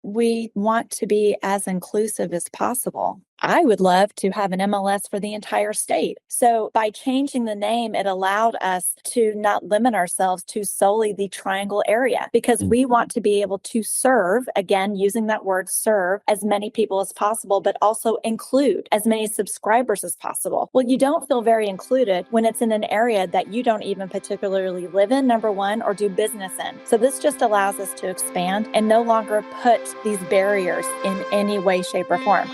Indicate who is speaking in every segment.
Speaker 1: we want to be as inclusive as possible. I would love to have an MLS for the entire state. So by changing the name, it allowed us to not limit ourselves to solely the triangle area because we want to be able to serve, again, using that word serve, as many people as possible, but also include as many subscribers as possible. Well, you don't feel very included when it's in an area that you don't even particularly live in, number one, or do business in. So this just allows us to expand and no longer put these barriers in any way, shape, or form.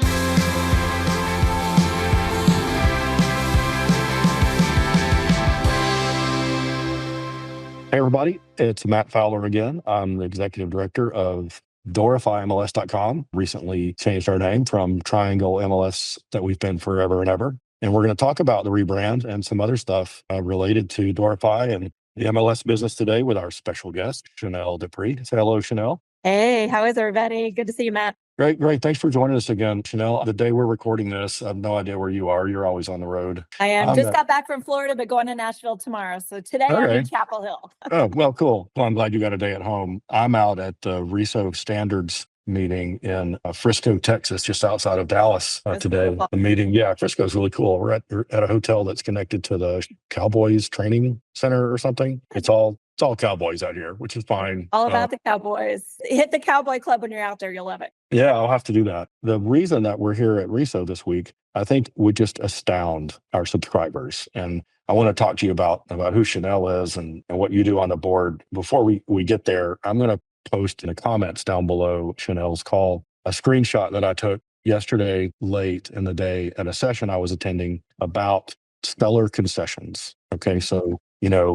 Speaker 2: Hey, everybody. It's Matt Fowler again. I'm the executive director of Doorify MLS.com. Recently changed our name from Triangle MLS that we've been forever and ever. And we're going to talk about the rebrand and some other stuff related to Doorify and the MLS business today with our special guest, Chanel D'Aprix. Say hello, Chanel.
Speaker 1: Hey, how is everybody? Good to see you, Matt.
Speaker 2: Great. Thanks for joining us again, Chanel. The day we're recording this, I have no idea where you are. You're always on the road.
Speaker 1: I am. Just got back from Florida, but going to Nashville tomorrow. So today I'm in Chapel Hill.
Speaker 2: Oh, well, cool. Well, I'm glad you got a day at home. I'm out at the RESO Standards meeting in Frisco, Texas, just outside of Dallas today. Cool. The meeting, Frisco's really cool. We're at a hotel that's connected to the Cowboys training center or something. It's all Cowboys out here, which is fine.
Speaker 1: All about the Cowboys. Hit the Cowboy Club when you're out there. You'll love it.
Speaker 2: Yeah, I'll have to do that. The reason that we're here at RESO this week, I think would just astound our subscribers. And I want to talk to you about who Chanel is and what you do on the board. Before we get there, I'm going to post in the comments down below Chanel's call a screenshot that I took yesterday late in the day at a session I was attending about seller concessions. Okay, so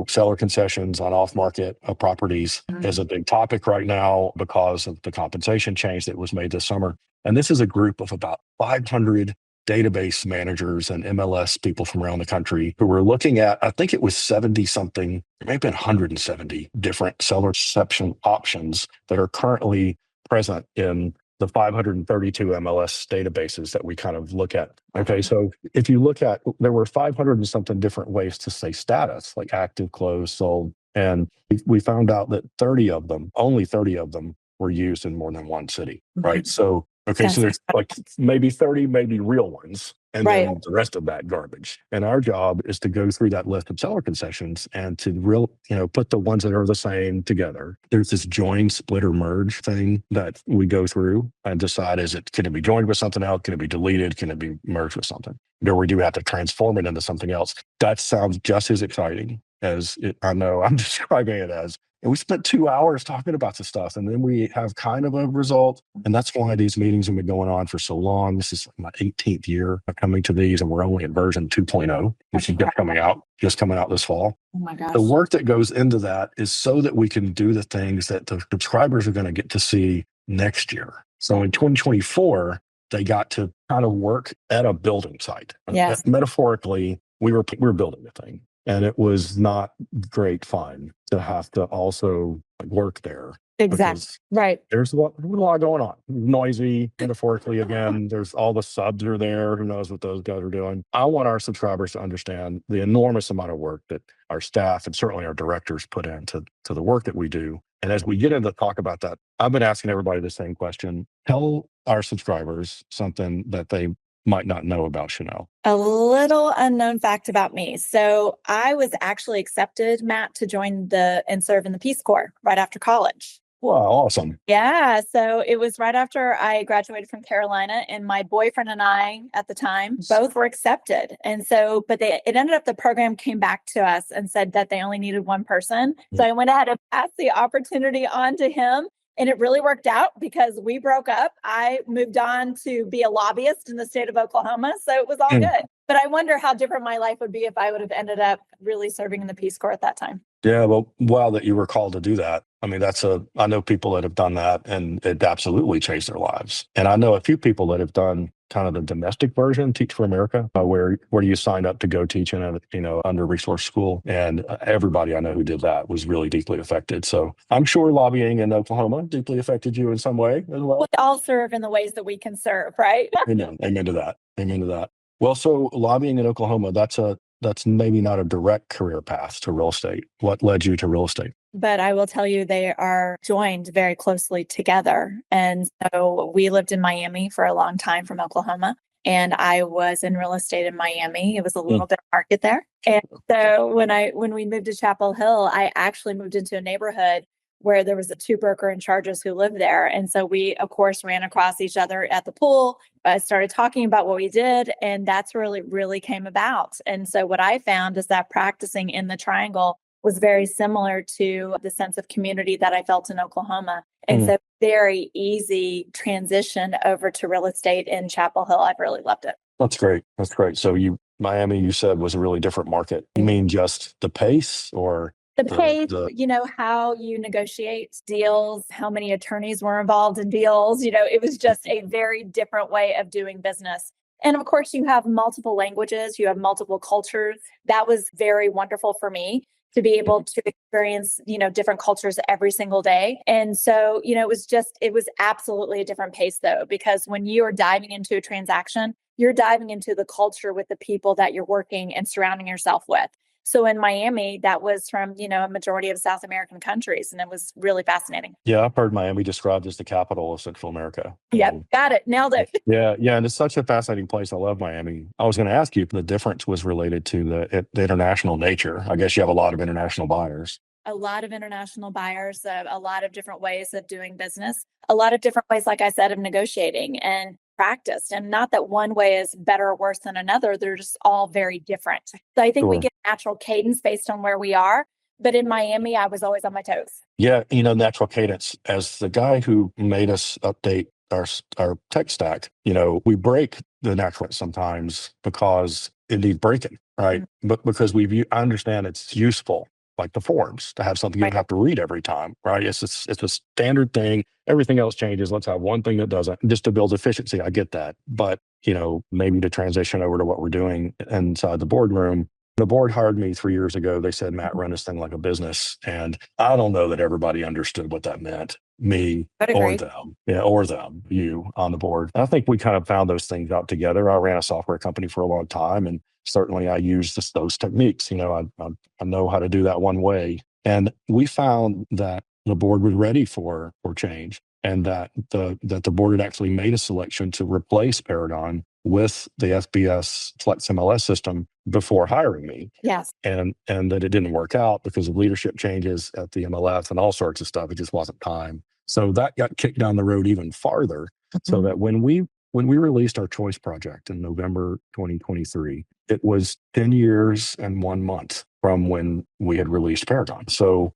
Speaker 2: seller concessions on off-market properties is a big topic right now because of the compensation change that was made this summer. And this is a group of about 500 database managers and MLS people from around the country who were looking at, I think it was 70 something, it may have been 170 different seller reception options that are currently present in the 532 MLS databases that we kind of look at. Okay, so if you look at, there were 500 and something different ways to say status, like active, closed, sold. And we found out that only 30 of them were used in more than one city, right? So, so there's like maybe 30, maybe real ones. And then the rest of that garbage. And our job is to go through that list of seller concessions and to put the ones that are the same together. There's this join, split, or merge thing that we go through and decide, can it be joined with something else? Can it be deleted? Can it be merged with something? Or we do have to transform it into something else. That sounds just as exciting as I know I'm describing it as. And we spent 2 hours talking about this stuff, and then we have kind of a result. And that's why these meetings have been going on for so long. This is my 18th year of coming to these, and we're only in version 2.0, which is just coming out this fall.
Speaker 1: Oh my gosh.
Speaker 2: The work that goes into that is so that we can do the things that the subscribers are going to get to see next year. So in 2024, they got to kind of work at a building site.
Speaker 1: Yes.
Speaker 2: Metaphorically, we were building the thing. And it was not great fun to have to also work there.
Speaker 1: Exactly. Right.
Speaker 2: There's a lot going on. Noisy, metaphorically again. There's all the subs are there. Who knows what those guys are doing? I want our subscribers to understand the enormous amount of work that our staff and certainly our directors put into the work that we do. And as we get into talk about that, I've been asking everybody the same question. Tell our subscribers something that they might not know about Chanel.
Speaker 1: A little unknown fact about me. So I was actually accepted, Matt, to join and serve in the Peace Corps right after college.
Speaker 2: Wow, awesome.
Speaker 1: Yeah. So it was right after I graduated from Carolina, and my boyfriend and I at the time both were accepted. And so, but it ended up the program came back to us and said that they only needed one person. So I went ahead and passed the opportunity on to him. And it really worked out because we broke up. I moved on to be a lobbyist in the state of Oklahoma. So it was all good. But I wonder how different my life would be if I would have ended up really serving in the Peace Corps at that time.
Speaker 2: Yeah, well, wow that you were called to do that. I mean, I know people that have done that and it absolutely changed their lives. And I know a few people that have done kind of the domestic version, Teach for America, where you signed up to go teach in a under-resourced school. And everybody I know who did that was really deeply affected. So I'm sure lobbying in Oklahoma deeply affected you in some way as well.
Speaker 1: We all serve in the ways that we can serve, right?
Speaker 2: Amen to that. Well, so lobbying in Oklahoma, that's a that's maybe not a direct career path to real estate. What led you to real estate?
Speaker 1: But I will tell you, they are joined very closely together. And so we lived in Miami for a long time from Oklahoma. And I was in real estate in Miami. It was a little bit market there. And so when we moved to Chapel Hill, I actually moved into a neighborhood where there was a two broker in charges who lived there. And so we, of course, ran across each other at the pool. I started talking about what we did, and that's really came about. And so what I found is that practicing in the triangle was very similar to the sense of community that I felt in Oklahoma. And so very easy transition over to real estate in Chapel Hill. I've really loved it.
Speaker 2: That's great. That's great. So Miami, you said, was a really different market. You mean just the pace or
Speaker 1: the pace, how you negotiate deals, how many attorneys were involved in deals, it was just a very different way of doing business. And of course, you have multiple languages, you have multiple cultures. That was very wonderful for me to be able to experience, different cultures every single day. And so, it was absolutely a different pace though, because when you are diving into a transaction, you're diving into the culture with the people that you're working and surrounding yourself with. So in Miami, that was from, a majority of South American countries. And it was really fascinating.
Speaker 2: Yeah, I've heard Miami described as the capital of Central America.
Speaker 1: Yep, got it. Nailed it.
Speaker 2: Yeah. And it's such a fascinating place. I love Miami. I was going to ask you if the difference was related to the international nature. I guess you have a lot of international buyers.
Speaker 1: A lot of international buyers, a lot of different ways of doing business, a lot of different ways, like I said, of negotiating and practice. And not that one way is better or worse than another. They're just all very different. So I think we get natural cadence based on where we are. But in Miami, I was always on my toes.
Speaker 2: Yeah. Natural cadence. As the guy who made us update our tech stack, we break the natural sometimes because it needs breaking, right? But because I understand it's useful, like the forms, to have something you don't have to read every time, right? It's a standard thing. Everything else changes. Let's have one thing that doesn't, just to build efficiency. I get that. But, maybe to transition over to what we're doing inside the boardroom. The board hired me 3 years ago. They said, Matt, run this thing like a business. And I don't know that everybody understood what that meant. Me or them. Yeah, or them, you on the board. And I think we kind of found those things out together. I ran a software company for a long time, and certainly I use those techniques. I know how to do that one way. And we found that the board was ready for change, and that the board had actually made a selection to replace Paragon with the SBS Flex MLS system before hiring me.
Speaker 1: Yes.
Speaker 2: And that it didn't work out because of leadership changes at the MLS and all sorts of stuff. It just wasn't time. So that got kicked down the road even farther. So that when we released our choice project in November 2023, it was 10 years and 1 month from when we had released Paragon. So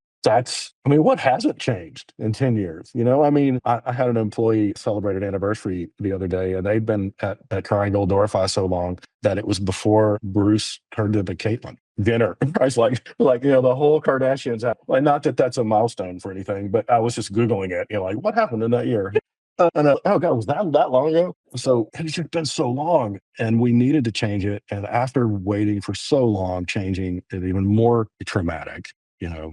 Speaker 2: what hasn't changed in 10 years? I had an employee celebrate an anniversary the other day, and they'd been at Triangle Doorify so long that it was before Bruce turned into Caitlyn Jenner. I was like, the whole Kardashians. Not that that's a milestone for anything, but I was just Googling it, what happened in that year? Oh God, was that long ago? So it's just been so long, and we needed to change it. And after waiting for so long, changing it even more traumatic.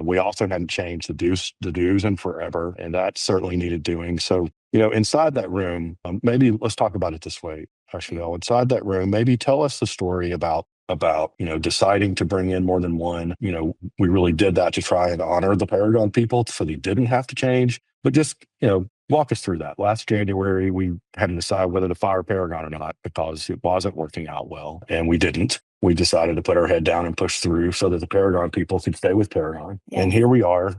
Speaker 2: We also hadn't changed the dues in forever, and that certainly needed doing. So, inside that room, maybe let's talk about it this way, Chanel. Inside that room, maybe tell us the story about deciding to bring in more than one. We really did that to try and honor the Paragon people so they didn't have to change. But just, walk us through that. Last January, we had to decide whether to fire Paragon or not because it wasn't working out well, and we didn't. We decided to put our head down and push through so that the Paragon people could stay with Paragon. Yes. And here we are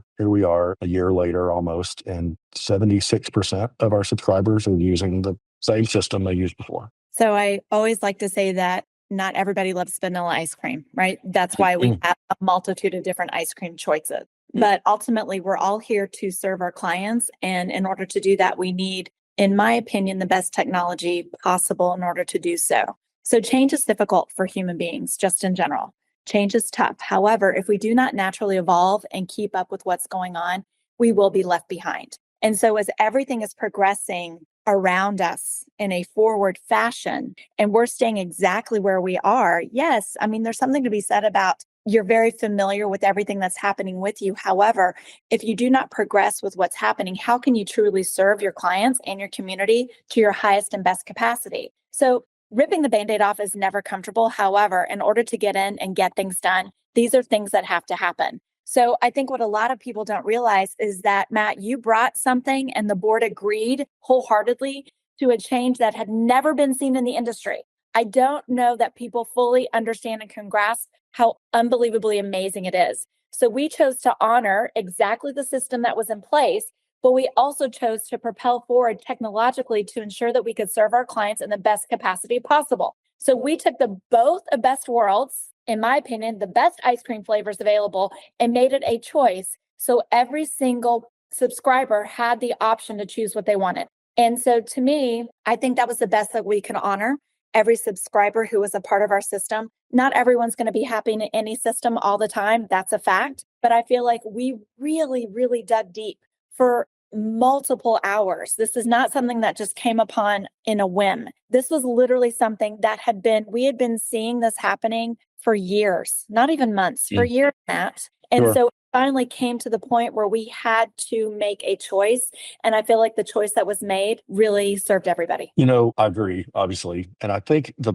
Speaker 2: a year later almost, and 76% of our subscribers are using the same system they used before.
Speaker 1: So I always like to say that not everybody loves vanilla ice cream, right? That's why we have a multitude of different ice cream choices. But ultimately, we're all here to serve our clients. And in order to do that, we need, in my opinion, the best technology possible in order to do so. So change is difficult for human beings, just in general. Change is tough. However, if we do not naturally evolve and keep up with what's going on, we will be left behind. And so as everything is progressing around us in a forward fashion, and we're staying exactly where we are, yes, there's something to be said about you're very familiar with everything that's happening with you. However, if you do not progress with what's happening, how can you truly serve your clients and your community to your highest and best capacity? So ripping the Band-Aid off is never comfortable. However, in order to get in and get things done, these are things that have to happen. So I think what a lot of people don't realize is that, Matt, you brought something and the board agreed wholeheartedly to a change that had never been seen in the industry. I don't know that people fully understand and can grasp how unbelievably amazing it is. So we chose to honor exactly the system that was in place, but we also chose to propel forward technologically to ensure that we could serve our clients in the best capacity possible. So we took the both of best worlds, in my opinion, the best ice cream flavors available, and made it a choice. So every single subscriber had the option to choose what they wanted. And so to me, I think that was the best that we could honor every subscriber who was a part of our system. Not everyone's going to be happy in any system all the time. That's a fact. But I feel like we really, really dug deep for multiple hours. This is not something that just came upon in a whim. This was literally something that we had been seeing this happening for years, not even months, for years, Matt. And
Speaker 2: Sure.
Speaker 1: so it finally came to the point where we had to make a choice. And I feel like the choice that was made really served everybody.
Speaker 2: I agree, obviously. And I think the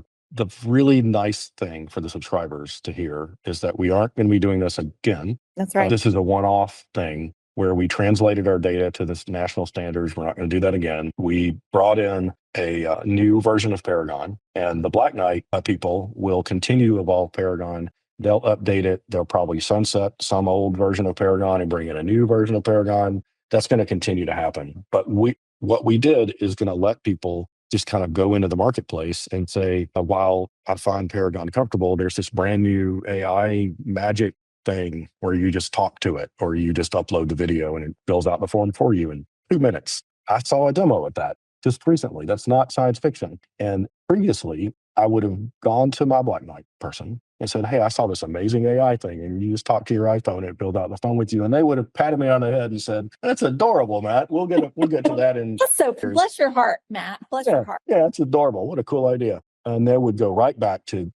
Speaker 2: really nice thing for the subscribers to hear is that we aren't going to be doing this again.
Speaker 1: That's right.
Speaker 2: This is a one-off thing where we translated our data to this national standards. We're not going to do that again. We brought in a new version of Paragon, and the Black Knight people will continue to evolve Paragon. They'll update it. They'll probably sunset some old version of Paragon and bring in a new version of Paragon. That's going to continue to happen. But what we did is going to let people just kind of go into the marketplace and say, while I find Paragon comfortable, there's this brand new AI magic thing where you just talk to it or you just upload the video and it fills out the form for you in 2 minutes. I saw a demo of that just recently. That's not science fiction. And previously, I would have gone to my Black Knight person and said, hey, I saw this amazing AI thing. And you just talk to your iPhone and it filled out the phone with you. And they would have patted me on the head and said, that's adorable, Matt. We'll get to that in.
Speaker 1: So bless your heart, Matt. Bless your heart.
Speaker 2: Yeah, it's adorable. What a cool idea. And they would go right back to,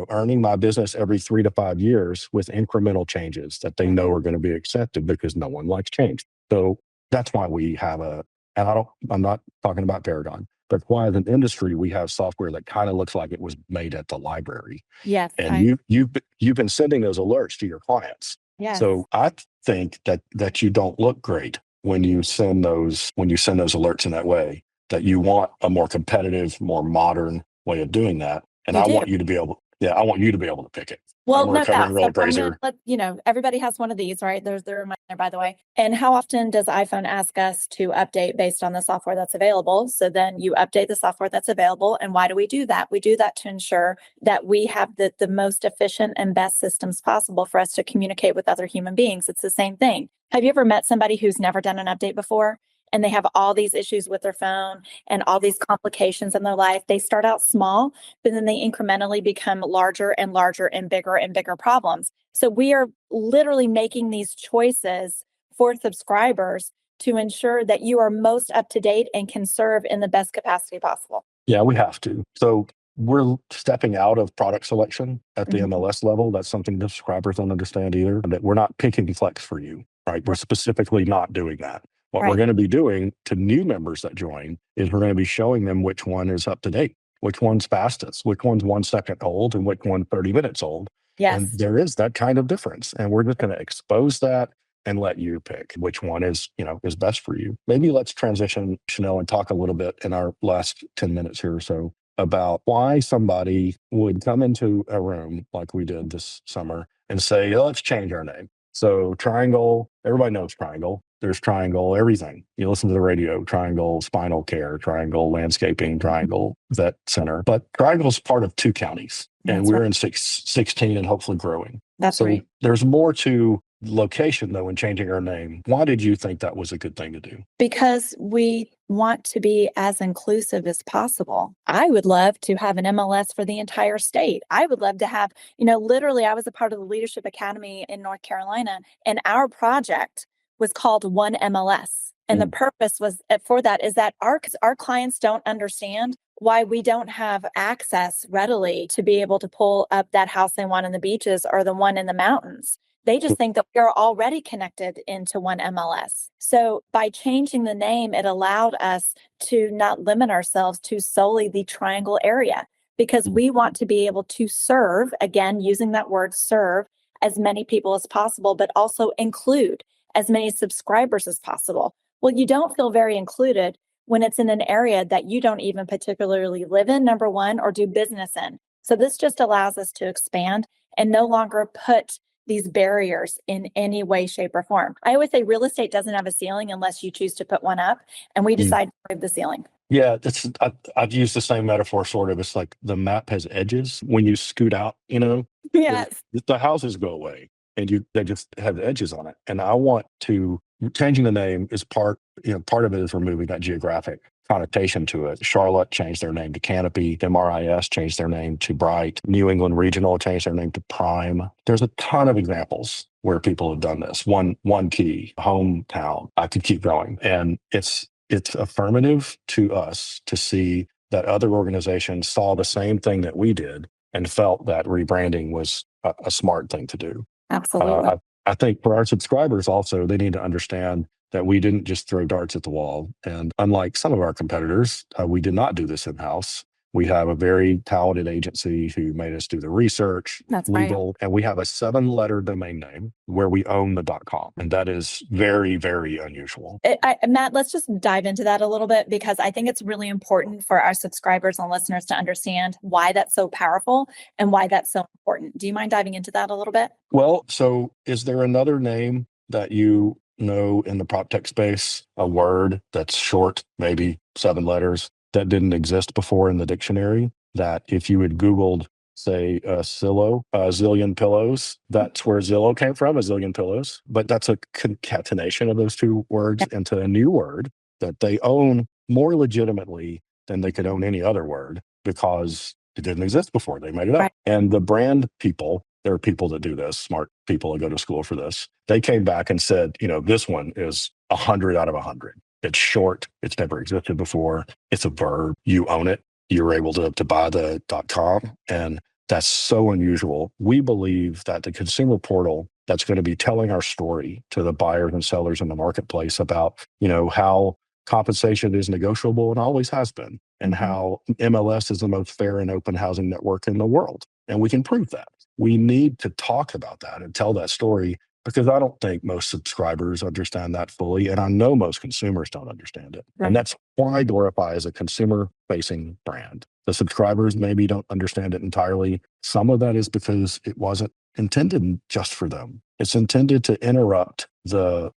Speaker 2: earning my business every 3 to 5 years with incremental changes that they know are going to be accepted because no one likes change. So that's why we have I'm not talking about Paragon, but why as an industry, we have software that kind of looks like it was made at the library.
Speaker 1: Yes.
Speaker 2: And you've been sending those alerts to your clients.
Speaker 1: Yes.
Speaker 2: So I think that you don't look great when you send those alerts in that way, that you want a more competitive, more modern way of doing that. And I want you to be able to pick it.
Speaker 1: Well,
Speaker 2: I'm a
Speaker 1: no
Speaker 2: recovering
Speaker 1: doubt.
Speaker 2: road raiser.
Speaker 1: Everybody has one of these, right? There's a reminder, by the way. And how often does iPhone ask us to update based on the software that's available? So then you update the software that's available. And why do we do that? We do that to ensure that we have the most efficient and best systems possible for us to communicate with other human beings. It's the same thing. Have you ever met somebody who's never done an update before? And they have all these issues with their phone and all these complications in their life. They start out small, but then they incrementally become larger and larger and bigger problems. So we are literally making these choices for subscribers to ensure that you are most up to date and can serve in the best capacity possible.
Speaker 2: Yeah, we have to. So we're stepping out of product selection at the MLS level. That's something the subscribers don't understand either, that we're not picking flex for you, right? We're specifically not doing that. What we're going to be doing to new members that join is we're going to be showing them which one is up to date, which one's fastest, which one's 1 second old, and which one's 30 minutes old.
Speaker 1: Yes.
Speaker 2: And there is that kind of difference. And we're just going to expose that and let you pick which one is best for you. Maybe let's transition, Chanel, and talk a little bit in our last 10 minutes here or so about why somebody would come into a room like we did this summer and say, let's change our name. So Triangle, everybody knows Triangle. There's Triangle everything. You listen to the radio, Triangle Spinal Care, Triangle Landscaping, Triangle Vet Center. But Triangle's part of 2 counties, and we're in 16 and hopefully growing.
Speaker 1: That's right.
Speaker 2: There's more to location, though, in changing our name. Why did you think that was a good thing to do?
Speaker 1: Because we want to be as inclusive as possible. I would love to have an MLS for the entire state. I would love to have, literally, I was a part of the Leadership Academy in North Carolina, and our project was called One MLS. And the purpose was for that is that our clients don't understand why we don't have access readily to be able to pull up that house they want in the beaches or the one in the mountains. They just think that we are already connected into One MLS. So by changing the name, it allowed us to not limit ourselves to solely the Triangle area. because we want to be able to serve, again, using that word serve, as many people as possible, but also include as many subscribers as possible. Well, you don't feel very included when it's in an area that you don't even particularly live in, number one, or do business in. So this just allows us to expand and no longer put these barriers in any way, shape, or form. I always say real estate doesn't have a ceiling unless you choose to put one up, and we decide to remove the ceiling.
Speaker 2: Yeah, I've used the same metaphor sort of. It's like the map has edges. When you scoot out,
Speaker 1: Yes.
Speaker 2: the houses go away and they just have edges on it. And I want to changing the name is part of it is removing that geographic connotation to it. Charlotte changed their name to Canopy. MRIS changed their name to Bright. New England Regional changed their name to Prime. There's a ton of examples where people have done this. One key, hometown. I could keep going. And it's affirmative to us to see that other organizations saw the same thing that we did and felt that rebranding was a smart thing to do.
Speaker 1: Absolutely.
Speaker 2: I think for our subscribers also, they need to understand that we didn't just throw darts at the wall. And unlike some of our competitors, we did not do this in-house. We have a very talented agency who made us do the research,
Speaker 1: That's right.
Speaker 2: legal, and we have a 7-letter domain name where we own the .com. And that is very, very unusual.
Speaker 1: Matt, let's just dive into that a little bit, because I think it's really important for our subscribers and listeners to understand why that's so powerful and why that's so important. Do you mind diving into that a little bit?
Speaker 2: Well, so is there another name that you know in the prop tech space, a word that's short, maybe 7 letters, that didn't exist before in the dictionary, that if you had Googled, say, zillion pillows, that's where Zillow came from, a zillion pillows. But that's a concatenation of those two words into a new word that they own more legitimately than they could own any other word because it didn't exist before. They made it up.
Speaker 1: Right.
Speaker 2: And the brand people, there are people that do this, smart people that go to school for this. They came back and said, this one is 100 out of 100. It's short. It's never existed before. It's a verb. You own it. You're able to buy the .com. And that's so unusual. We believe that the consumer portal that's going to be telling our story to the buyers and sellers in the marketplace about, how compensation is negotiable and always has been, and how MLS is the most fair and open housing network in the world. And we can prove that. We need to talk about that and tell that story, because I don't think most subscribers understand that fully. And I know most consumers don't understand it.
Speaker 1: Right.
Speaker 2: And that's why Doorify is a consumer-facing brand. The subscribers maybe don't understand it entirely. Some of that is because it wasn't intended just for them. It's intended to interrupt the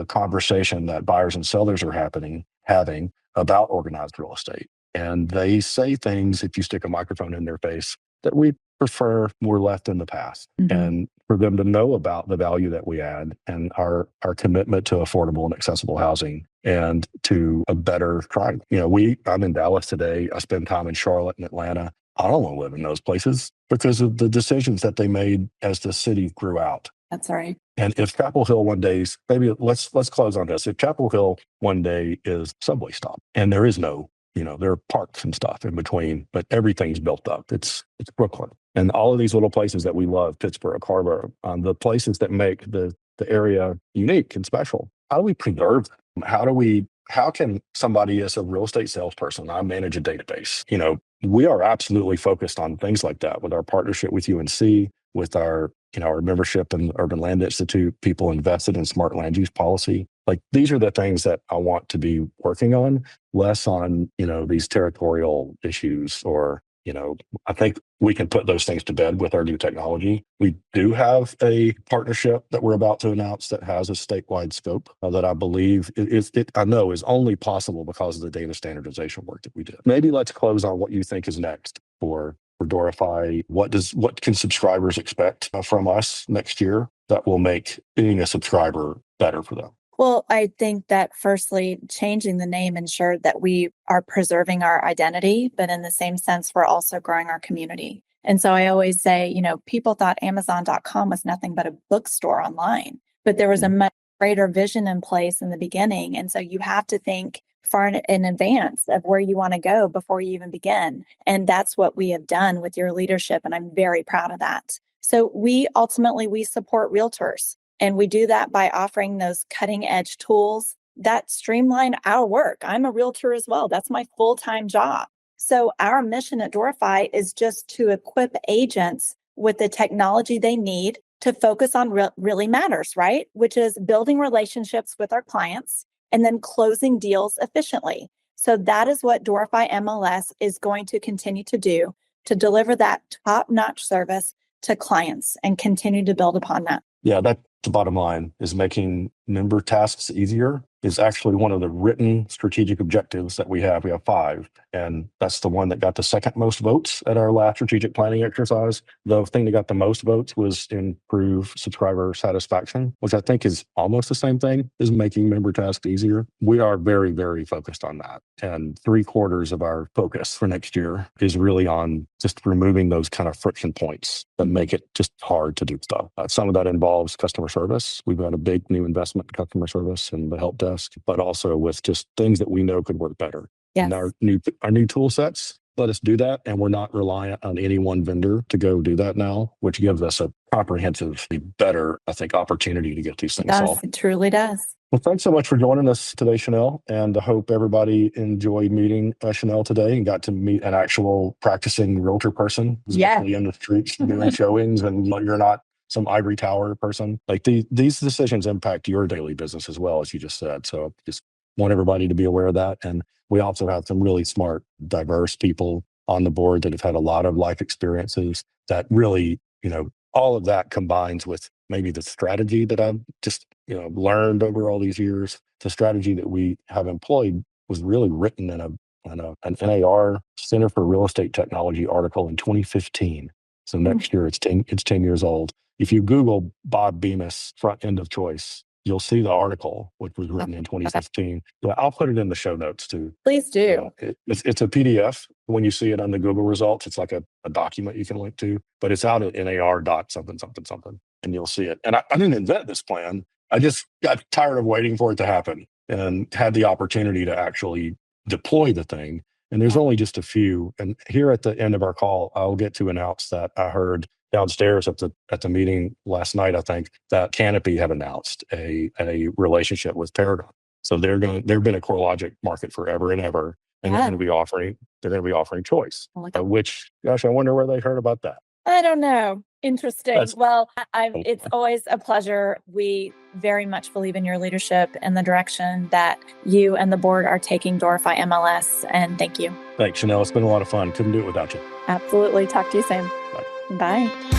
Speaker 2: conversation that buyers and sellers are having about organized real estate. And they say things, if you stick a microphone in their face, that we prefer were left in the past. And for them to know about the value that we add and our commitment to affordable and accessible housing and to a better crime. I'm in Dallas today. I spend time in Charlotte and Atlanta. I don't want to live in those places because of the decisions that they made as the city grew out.
Speaker 1: That's right.
Speaker 2: And if Chapel Hill one day, maybe let's close on this. If Chapel Hill one day is subway stop and there is no, there are parks and stuff in between, but everything's built up. It's Brooklyn. And all of these little places that we love, Pittsburgh, Carver, the places that make the area unique and special. How do we preserve them? How can somebody, as a real estate salesperson, I manage a database? We are absolutely focused on things like that with our partnership with UNC, with our membership in Urban Land Institute, people invested in smart land use policy. Like, these are the things that I want to be working on, less on, these territorial issues or, I think we can put those things to bed with our new technology. We do have a partnership that we're about to announce that has a statewide scope that I believe I know is only possible because of the data standardization work that we did. Maybe let's close on what you think is next for Doorify. What can subscribers expect from us next year that will make being a subscriber better for them?
Speaker 1: Well, I think that firstly, changing the name ensured that we are preserving our identity, but in the same sense, we're also growing our community. And so I always say, people thought Amazon.com was nothing but a bookstore online, but there was a much greater vision in place in the beginning. And so you have to think far in advance of where you want to go before you even begin. And that's what we have done with your leadership. And I'm very proud of that. So we support realtors. And we do that by offering those cutting edge tools that streamline our work. I'm a realtor as well. That's my full-time job. So our mission at Doorify is just to equip agents with the technology they need to focus on really matters, right? Which is building relationships with our clients and then closing deals efficiently. So that is what Doorify MLS is going to continue to do, to deliver that top-notch service to clients and continue to build upon that.
Speaker 2: Yeah, that's the bottom line, is making member tasks easier is actually one of the written strategic objectives that we have. We have 5, and that's the one that got the second most votes at our last strategic planning exercise. The thing that got the most votes was improve subscriber satisfaction, which I think is almost the same thing as making member tasks easier. We are very, very focused on that. And 3/4 of our focus for next year is really on just removing those kind of friction points that make it just hard to do stuff. Some of that involves customer service. We've got a big new investment in customer service and the help desk, but also with just things that we know could work better.
Speaker 1: Yes.
Speaker 2: And our new tool sets let us do that. And we're not reliant on any one vendor to go do that now, which gives us a comprehensively better, I think, opportunity to get these things solved.
Speaker 1: It truly does.
Speaker 2: Well, thanks so much for joining us today, Chanel. And I hope everybody enjoyed meeting Chanel today and got to meet an actual practicing realtor person who's actually in the streets doing showings, and you're not some ivory tower person. Like these decisions impact your daily business as well, as you just said. So just want everybody to be aware of that. And we also have some really smart, diverse people on the board that have had a lot of life experiences that really, all of that combines with maybe the strategy that I've just, learned over all these years. The strategy that we have employed was really written in an NAR Center for Real Estate Technology article in 2015. So next year it's 10 years old. If you Google Bob Bemis front end of choice, you'll see the article, which was written in 2015. Yeah, I'll put it in the show notes too.
Speaker 1: Please do.
Speaker 2: It's a PDF. When you see it on the Google results, it's like a document you can link to, but it's out at NAR dot something, and you'll see it. And I didn't invent this plan. I just got tired of waiting for it to happen and had the opportunity to actually deploy the thing. And there's only just a few. And here at the end of our call, I'll get to announce that I heard downstairs at the meeting last night, I think, that Canopy have announced a relationship with Paragon. So they've been a CoreLogic market forever and ever, and they're going to be offering choice. Which, gosh, I wonder where they heard about that.
Speaker 1: I don't know. Interesting. Well, it's always a pleasure. We very much believe in your leadership and the direction that you and the board are taking Doorify MLS. And thank you.
Speaker 2: Thanks, Chanel. It's been a lot of fun. Couldn't do it without you.
Speaker 1: Absolutely. Talk to you soon.
Speaker 2: Bye.
Speaker 1: Bye.